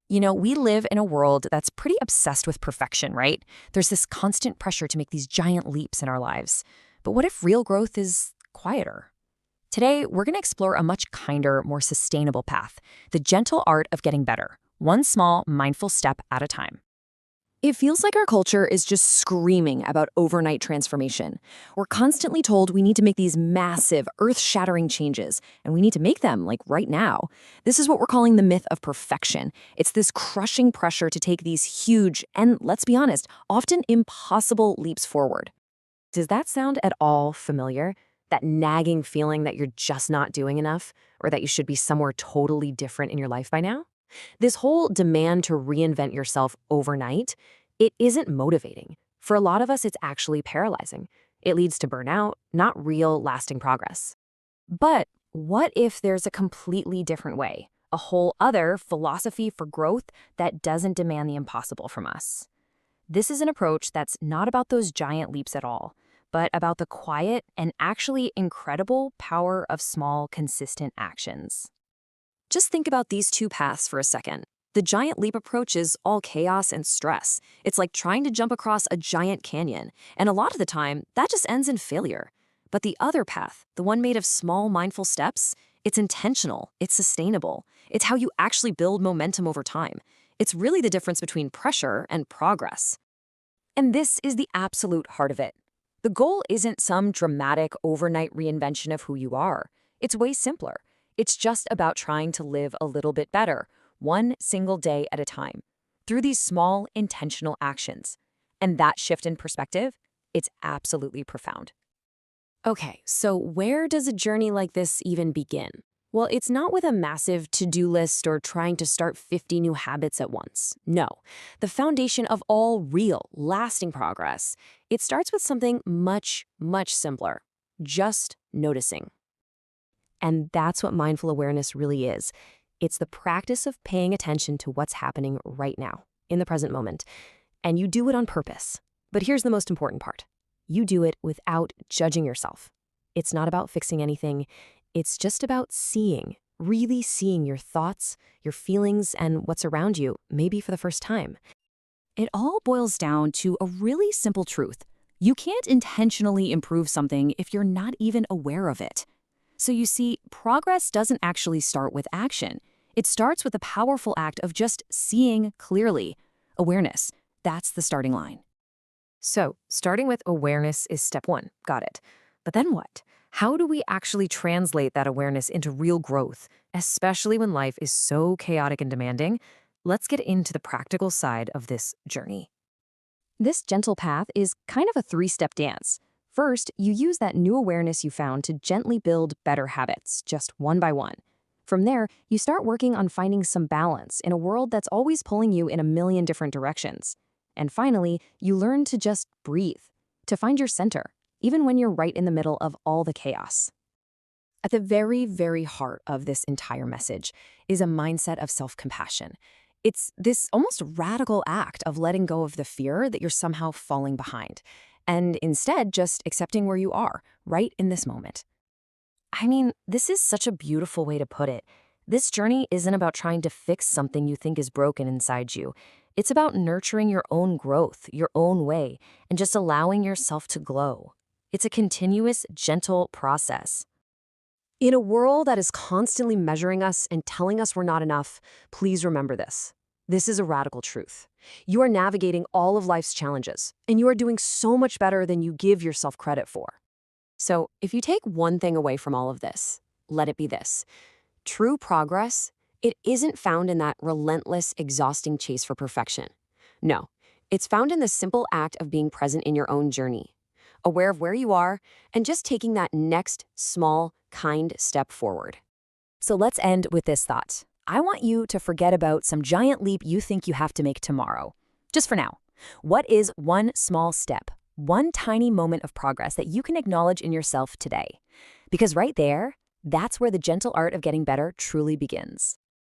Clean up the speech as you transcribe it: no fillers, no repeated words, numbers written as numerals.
We live in a world that's pretty obsessed with perfection, right? There's this constant pressure to make these giant leaps in our lives. But what if real growth is quieter? Today, we're going to explore a much kinder, more sustainable path, the gentle art of getting better, one small, mindful step at a time. It feels like our culture is just screaming about overnight transformation. We're constantly told we need to make these massive, earth-shattering changes, and we need to make them, like, right now. This is what we're calling the myth of perfection. It's this crushing pressure to take these huge and, let's be honest, often impossible leaps forward. Does that sound at all familiar? That nagging feeling that you're just not doing enough, or that you should be somewhere totally different in your life by now? This whole demand to reinvent yourself overnight, it isn't motivating. For a lot of us, it's actually paralyzing. It leads to burnout, not real, lasting progress. But what if there's a completely different way? A whole other philosophy for growth that doesn't demand the impossible from us? This is an approach that's not about those giant leaps at all, but about the quiet and actually incredible power of small, consistent actions. Just think about these two paths for a second. The giant leap approach is all chaos and stress. It's like trying to jump across a giant canyon, and a lot of the time, that just ends in failure. But the other path, the one made of small, mindful steps, it's intentional, it's sustainable. It's how you actually build momentum over time. It's really the difference between pressure and progress. And this is the absolute heart of it. The goal isn't some dramatic overnight reinvention of who you are. It's way simpler. It's just about trying to live a little bit better, one single day at a time, through these small, intentional actions. And that shift in perspective, it's absolutely profound. Okay, so where does a journey like this even begin? Well, it's not with a massive to-do list or trying to start 50 new habits at once. No, the foundation of all real, lasting progress, it starts with something much, much simpler, just noticing. And that's what mindful awareness really is. It's the practice of paying attention to what's happening right now, in the present moment. And you do it on purpose. But here's the most important part. You do it without judging yourself. It's not about fixing anything. It's just about seeing, really seeing your thoughts, your feelings, and what's around you, maybe for the first time. It all boils down to a really simple truth. You can't intentionally improve something if you're not even aware of it. So you see, progress doesn't actually start with action. It starts with the powerful act of just seeing clearly. Awareness, that's the starting line. So, starting with awareness is step one. Got it. But then what? How do we actually translate that awareness into real growth, especially when life is so chaotic and demanding? Let's get into the practical side of this journey. This gentle path is kind of a three-step dance. First, you use that new awareness you found to gently build better habits, just one by one. From there, you start working on finding some balance in a world that's always pulling you in a million different directions. And finally, you learn to just breathe, to find your center, even when you're right in the middle of all the chaos. At the very, very heart of this entire message is a mindset of self-compassion. It's this almost radical act of letting go of the fear that you're somehow falling behind, and instead just accepting where you are, right in this moment. I mean, this is such a beautiful way to put it. This journey isn't about trying to fix something you think is broken inside you. It's about nurturing your own growth, your own way, and just allowing yourself to glow. It's a continuous, gentle process. In a world that is constantly measuring us and telling us we're not enough, please remember this. This is a radical truth. You are navigating all of life's challenges, and you are doing so much better than you give yourself credit for. So, if you take one thing away from all of this, let it be this. True progress, it isn't found in that relentless, exhausting chase for perfection. No, it's found in the simple act of being present in your own journey, aware of where you are, and just taking that next small, kind step forward. So let's end with this thought. I want you to forget about some giant leap you think you have to make tomorrow. Just for now, what is one small step, one tiny moment of progress that you can acknowledge in yourself today? Because right there, that's where the gentle art of getting better truly begins.